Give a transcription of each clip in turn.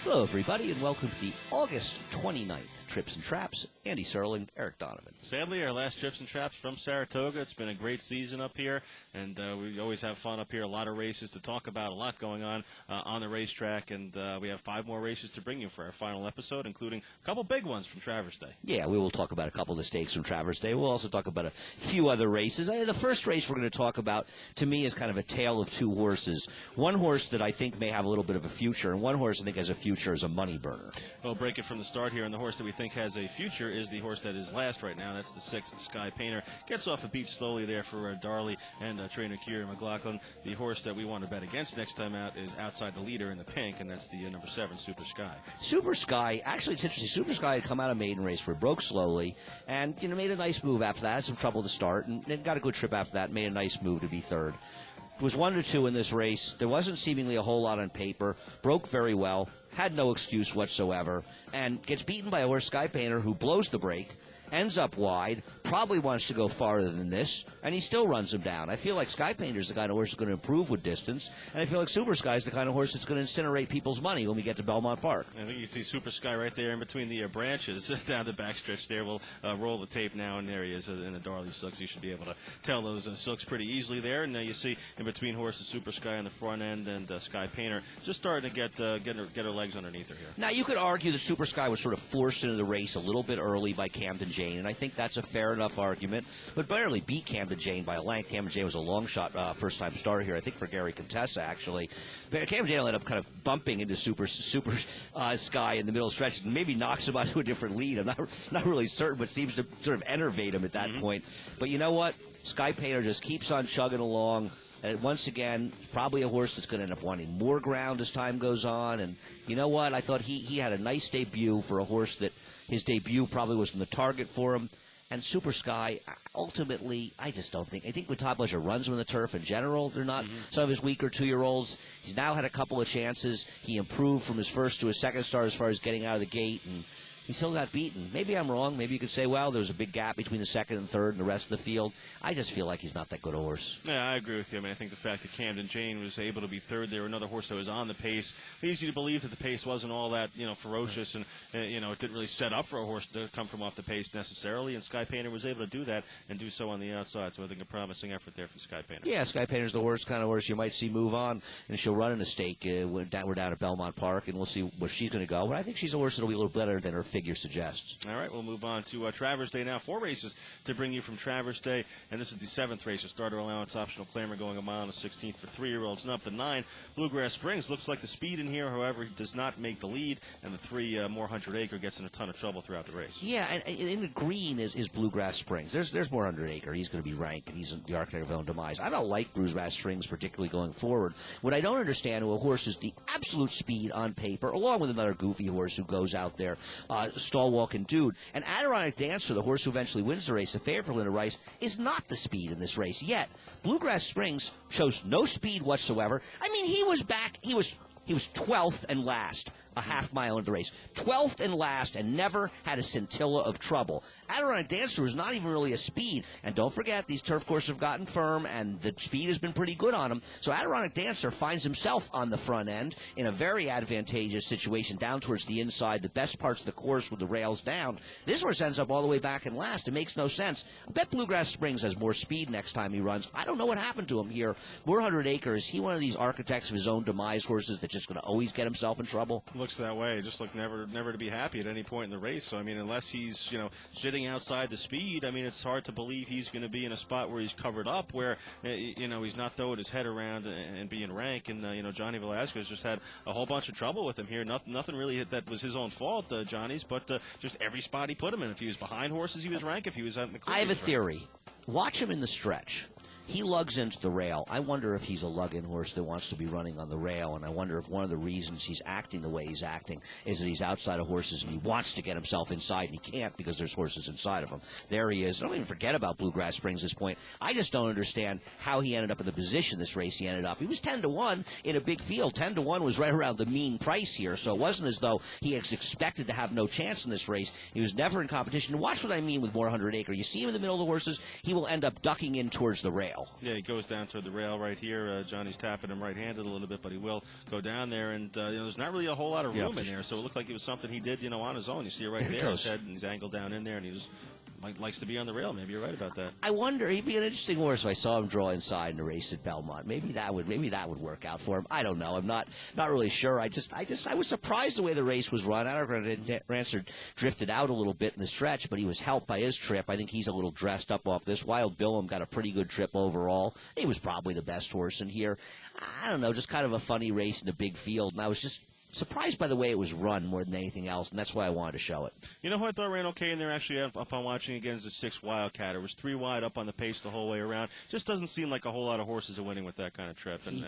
Hello, everybody, and welcome to the August 29th Trips and Traps. Andy Serling, Eric Donovan. Sadly, our last Trips and Traps from Saratoga. It's been a great season up here, and we always have fun up here. A lot of races to talk about, a lot going on the racetrack, and we have 5 more races to bring you for our final episode, including a couple big ones from Traverse Day. Yeah, we will talk about a couple of the stakes from Traverse Day. We'll also talk about a few other races. The first race we're going to talk about, to me, is kind of a tale of two horses. One horse that I think may have a little bit of a future, and one horse I think has a future as a money burner. We'll break it from the start here, and the horse that we think has a future is the horse that is last right now. That's the 6th, Sky Painter. Gets off a beat slowly there for Darley and trainer Kieran McLaughlin. The horse that we want to bet against next time out is outside the leader in the pink, and that's the number 7, Super Sky. Super Sky, actually, it's interesting. Super Sky had come out of maiden race where it broke slowly, and made a nice move after that. Had some trouble to start, and then got a good trip after that. Made a nice move to be third. It was 1-2 in this race. There wasn't seemingly a whole lot on paper. Broke very well. Had no excuse whatsoever. And gets beaten by a horse, Sky Painter, who blows the break. Ends up wide, probably wants to go farther than this, and he still runs him down. I feel like Sky Painter's the kind of horse that's going to improve with distance, and I feel like Super Sky's the kind of horse that's going to incinerate people's money when we get to Belmont Park. I think you see Super Sky right there in between the branches down the backstretch there. We'll roll the tape now, and there he is in the Darley silks. You should be able to tell those silks pretty easily there. And you see in between horses, Super Sky on the front end and Sky Painter just starting to get her legs underneath her here. Now, you could argue that Super Sky was sort of forced into the race a little bit early by Camden Jane, and I think that's a fair enough argument, but barely beat Camden Jane by a length. Camden Jane was a long shot first-time starter here, I think for Gary Contessa, actually. But Camden Jane ended up kind of bumping into Super Sky in the middle stretch, and maybe knocks him onto a different lead. I'm not really certain, but seems to sort of enervate him at that point. But you know what? Sky Painter just keeps on chugging along. And once again, probably a horse that's going to end up wanting more ground as time goes on. And you know what? I thought he had a nice debut for a horse that his debut probably wasn't the target for him. And Super Sky, ultimately, I just don't think. I think when Todd Pleasure runs him in the turf in general, they're not some of his weaker 2-year-olds. He's now had a couple of chances. He improved from his first to his second start as far as getting out of the gate, and he still got beaten. Maybe I'm wrong. Maybe you could say, well, there was a big gap between the second and third and the rest of the field. I just feel like he's not that good a horse. Yeah, I agree with you. I mean, I think the fact that Camden Jane was able to be third there, another horse that was on the pace, leads you to believe that the pace wasn't all that, ferocious, and, it didn't really set up for a horse to come from off the pace necessarily, and Sky Painter was able to do that and do so on the outside. So I think a promising effort there from Sky Painter. Yeah, Sky Painter's the horse, kind of horse you might see move on, and she'll run in a stake. We're down at Belmont Park, and we'll see where she's going to go. But I think she's a horse that'll be a little better than her figure suggests. All right, we'll move on to Traverse Day now. 4 races to bring you from Traverse Day, and this is the 7th race. A starter allowance optional claimer going a mile and a 16th for 3-year-olds. And up the 9, Bluegrass Springs. Looks like the speed in here, however, he does not make the lead, and the 3, More 100 Acre gets in a ton of trouble throughout the race. Yeah, and in the green is Bluegrass Springs. There's More 100 Acre. He's going to be ranked, and he's the architect of his own demise. I don't like Bluegrass Springs particularly going forward. What I don't understand with a horse is the absolute speed on paper, along with another goofy horse who goes out there, stall-walking dude. And Adirondack Dancer, the horse who eventually wins the race, a favorite for Linda Rice, is not the speed in this race. Yet, Bluegrass Springs shows no speed whatsoever. I mean, he was 12th and last, a half mile into the race. 12th and last, and never had a scintilla of trouble. Adirondack Dancer was not even really a speed. And don't forget, these turf courses have gotten firm, and the speed has been pretty good on him. So Adirondack Dancer finds himself on the front end in a very advantageous situation down towards the inside, the best parts of the course with the rails down. This horse ends up all the way back in last. It makes no sense. I bet Bluegrass Springs has more speed next time he runs. I don't know what happened to him here. More 100 Acre, is he one of these architects of his own demise horses that's just going to always get himself in trouble? Looks that way. Just look never to be happy at any point in the race. So, I mean, unless he's, sitting outside the speed, I mean, it's hard to believe he's going to be in a spot where he's covered up, where, he's not throwing his head around and being rank. And, Johnny Velasquez just had a whole bunch of trouble with him here. Nothing really that was his own fault, Johnny's, but just every spot he put him in. If he was behind horses, he was rank. If he was out in the clear, I have a theory. Watch him in the stretch. He lugs into the rail. I wonder if he's a lug-in horse that wants to be running on the rail, and I wonder if one of the reasons he's acting the way he's acting is that he's outside of horses and he wants to get himself inside, and he can't because there's horses inside of him. There he is. Don't even forget about Bluegrass Springs at this point. I just don't understand how he ended up in the position this race he ended up. He was 10-1 in a big field. 10-1 was right around the mean price here, so it wasn't as though he was expected to have no chance in this race. He was never in competition. Watch what I mean with More 100 Acre. You see him in the middle of the horses, he will end up ducking in towards the rail. rail. Yeah, he goes down toward the rail right here. Johnny's tapping him right-handed a little bit, but he will go down there. And there's not really a whole lot of room in there, so it looked like it was something he did, on his own. You see it right there. His head and he's angled down in there, and he just likes to be on the rail. Maybe you're right about that. I wonder, he'd be an interesting horse if I saw him draw inside in a race at Belmont. Maybe that would work out for him. I don't know. I'm not really sure. I was surprised the way the race was run. Rancer drifted out a little bit in the stretch, but he was helped by his trip. I think he's a little dressed up off this. Wild Billum got a pretty good trip overall. He was probably the best horse in here. I don't know, just kind of a funny race in a big field, and I was just surprised by the way it was run more than anything else, and that's why I wanted to show it. You know who I thought ran okay in there actually up on watching again is the 6 Wildcat. It was 3 wide up on the pace the whole way around. Just doesn't seem like a whole lot of horses are winning with that kind of trip, and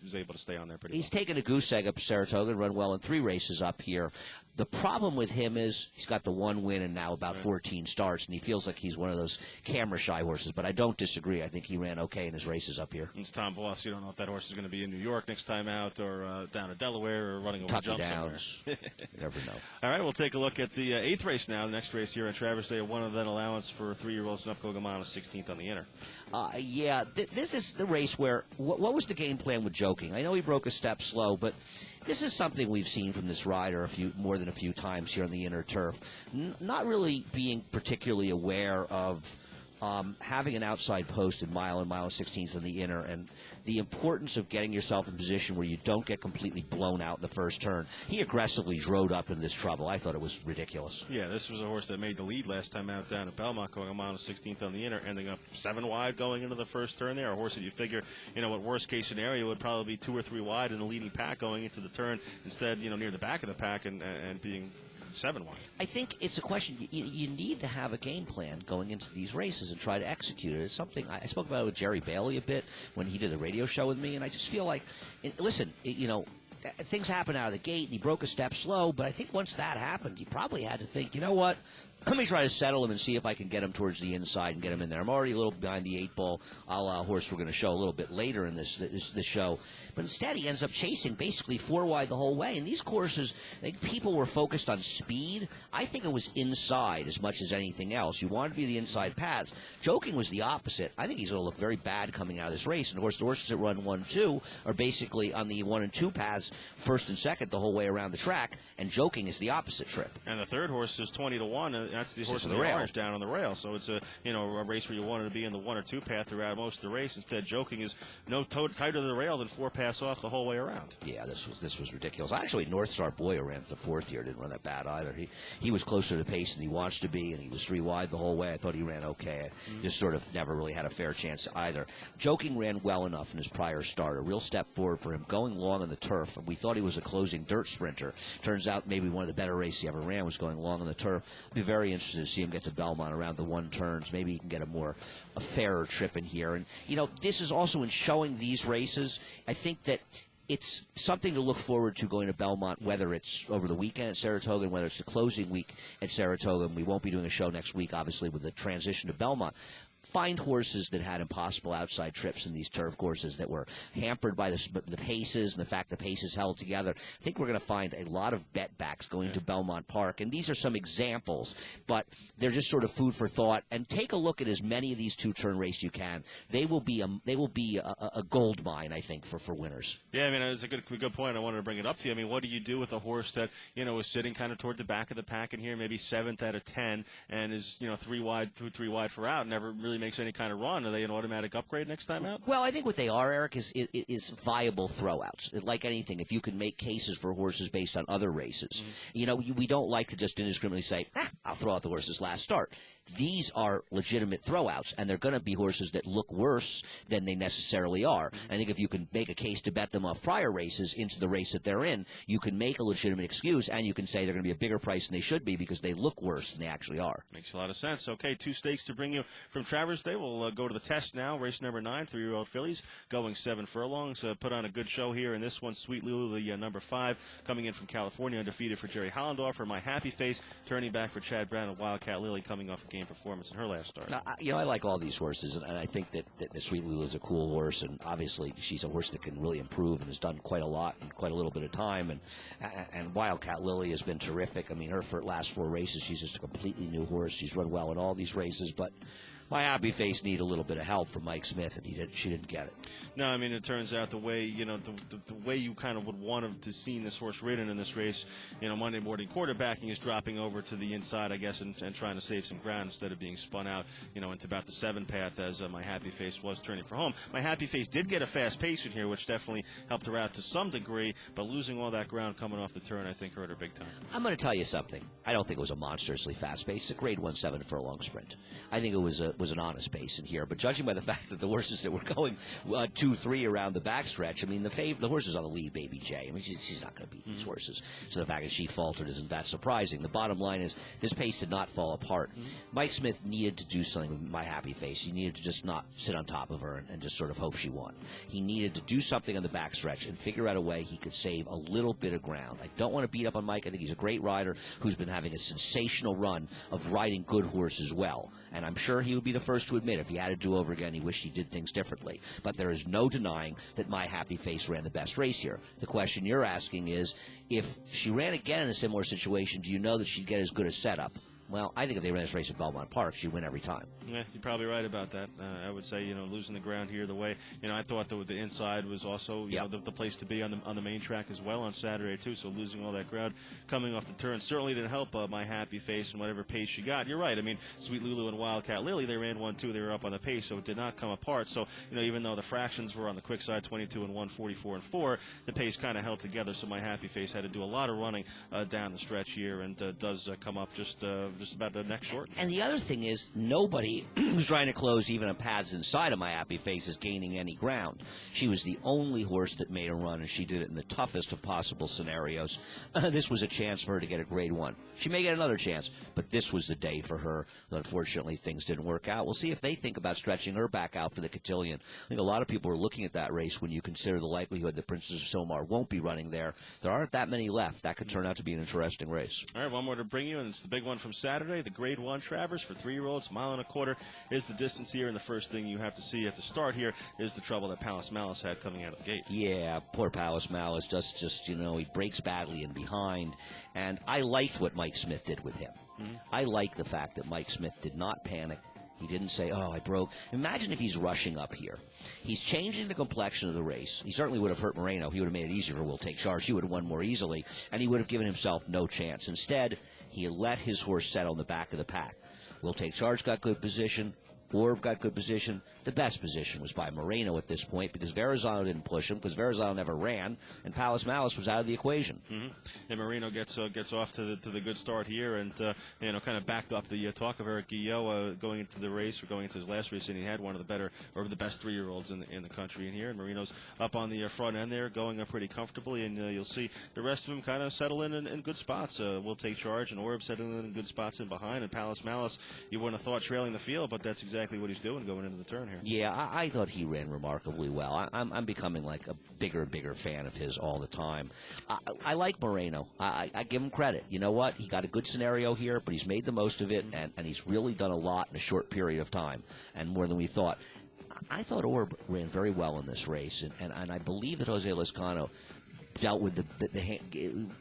was able to stay on there pretty well. He's taken a goose egg up to Saratoga and run well in 3 races up here. The problem with him is he's got the 1 win and now about 14 starts, and he feels like he's one of those camera-shy horses. But I don't disagree. I think he ran okay in his races up here. It's Tom Voss. You don't know if that horse is going to be in New York next time out or down to Delaware or running over jump somewhere. You never know. All right, we'll take a look at the 8th race now. The next race here at Traverse Day, one of that allowance for 3-year-olds and up Kogamano, 16th on the inner. This is the race where what was the game plan with Joking? I know he broke a step slow, but this is something we've seen from this rider more than a few times here on the inner turf. Not really being particularly aware of having an outside post in mile and 16th on the inner, and the importance of getting yourself in position where you don't get completely blown out in the first turn. He aggressively drove up in this trouble. I thought it was ridiculous. Yeah, this was a horse that made the lead last time out down at Belmont, going a mile 16th on the inner, ending up 7 wide going into the first turn there. A horse that you figure, what worst case scenario would probably be 2 or 3 wide in the leading pack going into the turn, instead, near the back of the pack and being 7 wide. I think it's a question. You need to have a game plan going into these races and try to execute it. It's something I spoke about it with Jerry Bailey a bit when he did the radio show with me, and I just feel like, things happen out of the gate, and he broke a step slow, but I think once that happened, he probably had to think, you know what, let me try to settle him and see if I can get him towards the inside and get him in there. I'm already a little behind the 8 ball, a la horse we're going to show a little bit later in this show. But instead, he ends up chasing basically 4 wide the whole way. And these courses, people were focused on speed. I think it was inside as much as anything else. You wanted to be the inside paths. Joking was the opposite. I think he's going to look very bad coming out of this race. And, of course, the horses that run 1-2 are basically on the 1 and 2 paths, first and second the whole way around the track. And Joking is the opposite trip. And the third horse is 20-1. That's the horse in the orange down on the rail. So it's a race where you wanted to be in the 1 or 2 path throughout most of the race. Instead, Joking is tighter to the rail than 4 paths off the whole way around. Yeah, this was ridiculous. Actually, North Star Boyer ran the 4th here. Didn't run that bad either. He was closer to the pace than he wants to be, and he was 3 wide the whole way. I thought he ran okay. Just sort of never really had a fair chance either. Joking ran well enough in his prior start. A real step forward for him, going long on the turf. And we thought he was a closing dirt sprinter. Turns out maybe one of the better races he ever ran was going long on the turf. I'd be very interested to see him get to Belmont around the 1 turns. Maybe he can get a fairer trip in here. And, this is also in showing these races. I think that it's something to look forward to going to Belmont, whether it's over the weekend at Saratoga and whether it's the closing week at Saratoga. And we won't be doing a show next week, obviously, with the transition to Belmont. Find horses that had impossible outside trips in these turf courses that were hampered by the paces and the fact the paces held together. I think we're going to find a lot of bet backs going to Belmont Park, and these are some examples, but they're just sort of food for thought. And take a look at as many of these 2-turn races you can. They will be a gold mine, I think, for winners. Yeah, I mean, it's a good point. I wanted to bring it up to you. I mean, what do you do with a horse that is sitting kind of toward the back of the pack in here, maybe 7th out of 10, and is 3 wide for out, never really makes any kind of run? Are they an automatic upgrade next time out? Well, I think what they are, Eric, is viable throwouts. Like anything, if you can make cases for horses based on other races. We don't like to just indiscriminately say, I'll throw out the horse's last start. These are legitimate throwouts, and they're going to be horses that look worse than they necessarily are. I think if you can make a case to bet them off prior races into the race that they're in, you can make a legitimate excuse, and you can say they're going to be a bigger price than they should be because they look worse than they actually are. Makes a lot of sense. Okay, 2 stakes to bring you from Traverse Day. We'll go to the test now. Race number 9, 3-year-old fillies, going 7 furlongs. Put on a good show here in this one. Sweet Lulu, the number 5, coming in from California, undefeated for Jerry Hollendorfer. My Happy Face, turning back for Chad Brown, and Wildcat Lily coming off a game performance in her last start. I like all these horses, and I think that Sweet Lulu is a cool horse, and obviously she's a horse that can really improve and has done quite a lot in quite a little bit of time. And Wildcat Lily has been terrific. I mean, her last 4 races, she's just a completely new horse. She's run well in all these races, but My happy face needed a little bit of help from Mike Smith, and she didn't get it. No, I mean, it turns out the way, the way you kind of would want to see this horse ridden in this race, Monday morning quarterbacking is dropping over to the inside, I guess, and trying to save some ground instead of being spun out, into about the 7 path as my happy face was turning for home. My happy face did get a fast pace in here, which definitely helped her out to some degree, but losing all that ground coming off the turn, I think, hurt her big time. I'm going to tell you something. I don't think it was a monstrously fast pace. It's a grade 1-7 furlong sprint. I think it was an honest pace in here, but judging by the fact that the horses that were going 2-3 around the backstretch, I mean, the horses on the lead, Baby J. I mean, she's not going to beat these horses. So the fact that she faltered isn't that surprising. The bottom line is this pace did not fall apart. Mike Smith needed to do something with my happy face. He needed to just not sit on top of her and just sort of hope she won. He needed to do something on the backstretch and figure out a way he could save a little bit of ground. I don't want to beat up on Mike. I think he's a great rider who's been having a sensational run of riding good horses well. And I'm sure he would be the first to admit if he had to do over again, he wished he did things differently. But there is no denying that my happy face ran the best race here. The question you're asking is, if she ran again in a similar situation, do you know that she'd get as good a setup? Well, I think if they ran this race at Belmont Park, she'd win every time. Yeah, you're probably right about that. I would say, losing the ground here the way, I thought the inside was also, the place to be on the main track as well on Saturday, too. So losing all that ground coming off the turn certainly didn't help my happy face and whatever pace she got. You're right. I mean, Sweet Lulu and Wildcat Lily, they ran 1-2. They were up on the pace, so it did not come apart. So, even though the fractions were on the quick side, 22 and 1, 44 and 4, the pace kind of held together. So my happy face had to do a lot of running down the stretch here, and does come up just about the next short. And the other thing is, nobody who's trying to close even a paths inside of my happy face is gaining any ground. She was the only horse that made a run, and she did it in the toughest of possible scenarios. This was a chance for her to get a grade 1. She may get another chance, but this was the day for her. Unfortunately, things didn't work out. We'll see if they think about stretching her back out for the cotillion. I think a lot of people are looking at that race when you consider the likelihood that Princess of Somar won't be running there. There aren't that many left. That could turn out to be an interesting race. All right, one more to bring you, and it's the big one from Saturday, the Grade 1 Travers for 3-year-olds, 1.25 miles is the distance here, and the first thing you have to see at the start here is the trouble that Palace Malice had coming out of the gate. Yeah, poor Palace Malice, just he breaks badly in behind, and I liked what Mike Smith did with him. I like the fact that Mike Smith did not panic. He didn't say, oh, I broke. Imagine if he's rushing up here. He's changing the complexion of the race. He certainly would have hurt Moreno. He would have made it easier for Will Take Charge. He would have won more easily, and he would have given himself no chance. Instead, he let his horse set on the back of the pack. Will Take Charge got good position. Orb got good position. The best position was by Moreno at this point because Verrazano didn't push him because Verrazano never ran, and Palace Malice was out of the equation. And Moreno gets off to the good start here, and kind of backed up the talk of Eric Guillot going into the race or going into his last race, and he had one of the better or the best 3-year-olds in the country in here. And Moreno's up on the front end there, going up pretty comfortably, and you'll see the rest of them kind of settle in good spots. Will Take Charge and Orb settling in good spots in behind, and Palace Malice, you wouldn't have thought trailing the field, but that's exactly what he's doing going into the turn here. Yeah, I thought he ran remarkably well. I'm becoming like a bigger and bigger fan of his all the time. I like Moreno. I give him credit. You know what? He got a good scenario here, but he's made the most of it, and he's really done a lot in a short period of time, and more than we thought. I thought Orb ran very well in this race, and I believe that Jose Lezcano dealt with the hand,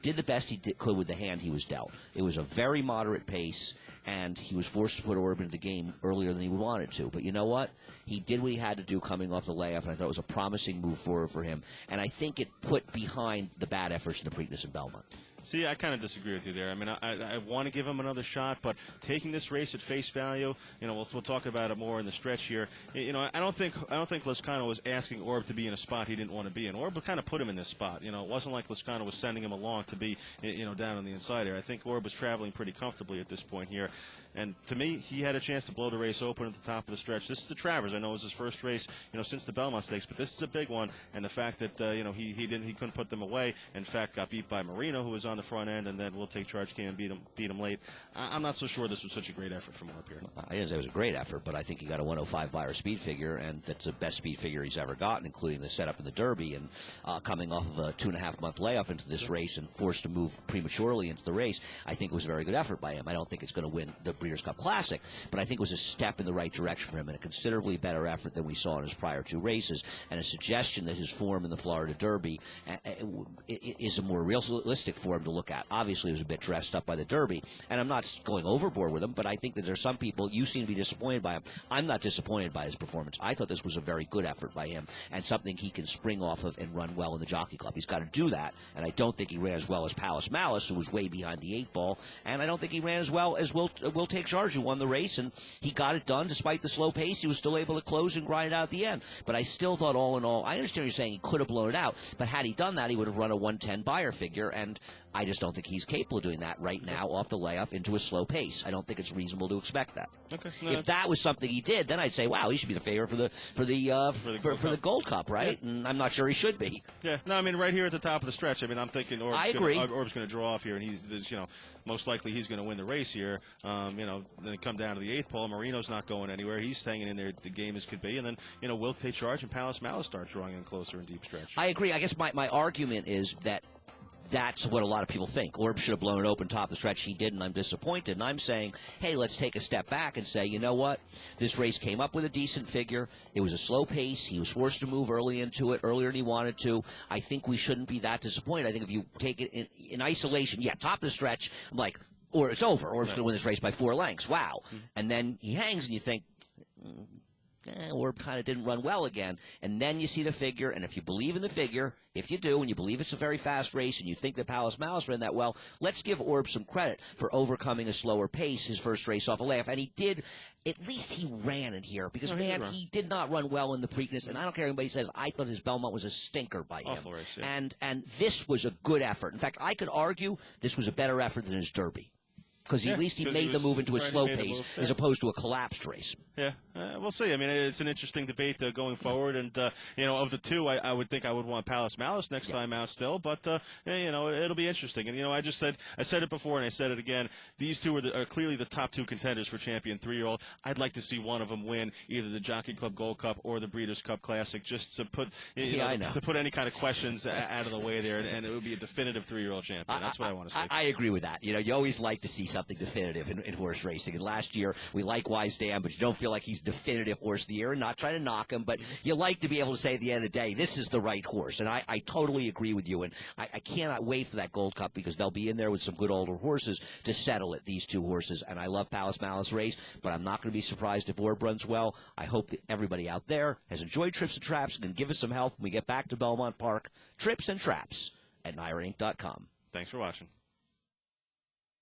did the best he could with the hand he was dealt. It was a very moderate pace, and he was forced to put Orb into the game earlier than he wanted to. But you know what? He did what he had to do coming off the layoff, and I thought it was a promising move forward for him. And I think it put behind the bad efforts in the Preakness and Belmont. See, I kind of disagree with you there. I mean, I want to give him another shot, but taking this race at face value, we'll talk about it more in the stretch here. I don't think Lezcano was asking Orb to be in a spot he didn't want to be in. Orb kind of put him in this spot. It wasn't like Lezcano was sending him along to be, down on the inside here. I think Orb was traveling pretty comfortably at this point here. And to me, he had a chance to blow the race open at the top of the stretch. This is the Travers. I know it was his first race, since the Belmont Stakes, but this is a big one. And the fact that he couldn't put them away. In fact, got beat by Moreno, who was on the front end, and then Will Take Charge came and beat him late. I'm not so sure this was such a great effort from Orb here. I didn't say it was a great effort, but I think he got a 105 Beyer speed figure, and that's the best speed figure he's ever gotten, including the setup in the Derby, and coming off of a 2.5-month layoff into this race and forced to move prematurely into the race. I think it was a very good effort by him. I don't think it's going to win the Breeders' Cup Classic, but I think it was a step in the right direction for him and a considerably better effort than we saw in his prior 2 races, and a suggestion that his form in the Florida Derby is a more realistic form him to look at. Obviously, he was a bit dressed up by the Derby, and I'm not going overboard with him, but I think that there's some people, you seem to be disappointed by him. I'm not disappointed by his performance. I thought this was a very good effort by him and something he can spring off of and run well in the Jockey Club. He's got to do that, and I don't think he ran as well as Palace Malice, who was way behind the 8-ball, and I don't think he ran as well as Will Take Charge, who won the race, and he got it done despite the slow pace. He was still able to close and grind it out at the end. But I still thought, all in all, I understand you're saying he could have blown it out, but had he done that, he would have run a 110 buyer figure, and I just don't think he's capable of doing that right now off the layoff into a slow pace. I don't think it's reasonable to expect that. Okay. No, if that was something he did, then I'd say, wow, he should be the favorite for the Gold Cup, right? Yeah. And I'm not sure he should be. Yeah. No, I mean, right here at the top of the stretch, I mean, I'm thinking I agree. Orb's going to draw off here, and he's, most likely he's going to win the race here. Then come down to the 8th pole. Moreno's not going anywhere. He's hanging in there, the game as could be. And then, Will Take Charge and Palace Malice start drawing in closer in deep stretch. I agree. I guess my argument is that that's what a lot of people think. Orb should have blown it open top of the stretch. He didn't. I'm disappointed. And I'm saying, hey, let's take a step back and say, you know what? This race came up with a decent figure. It was a slow pace. He was forced to move early into it, earlier than he wanted to. I think we shouldn't be that disappointed. I think if you take it in isolation, top of the stretch, I'm like, or it's over. Orb's going to win this race by 4 lengths. Wow. Mm-hmm. And then he hangs and you think, Orb kind of didn't run well again. And then you see the figure, and if you believe in the figure, if you do, and you believe it's a very fast race, and you think that Palace Malice ran that well, let's give Orb some credit for overcoming a slower pace his first race off a layoff. And he did, at least he ran in here, because, he did not run well in the Preakness, and I don't care if anybody says, I thought his Belmont was a stinker by him. Awful race, yeah. And this was a good effort. In fact, I could argue this was a better effort than his Derby. Because at least he made the move into a slow pace as opposed to a collapsed race. Yeah, we'll see. I mean, it's an interesting debate going forward. And, of the two, I would think I would want Palace Malice next time out still. But, it'll be interesting. And, I said it before and I said it again. These two are clearly the top 2 contenders for champion 3-year-old. I'd like to see one of them win either the Jockey Club Gold Cup or the Breeders' Cup Classic, just to put to put any kind of questions out of the way there. And it would be a definitive 3-year-old champion. That's what I want to see. I agree with that. You always like to see something definitive in horse racing. And last year, we like Wise Dan, but you don't feel like he's definitive horse of the year, and not trying to knock him, but you like to be able to say at the end of the day, this is the right horse. And I totally agree with you, and I cannot wait for that Gold Cup, because they'll be in there with some good older horses to settle it, these 2 horses. And I love Palace Malice race, but I'm not going to be surprised if Orb runs well. I hope that everybody out there has enjoyed Trips and Traps and can give us some help when we get back to Belmont Park. Trips and Traps at NYRAinc.com. Thanks for watching.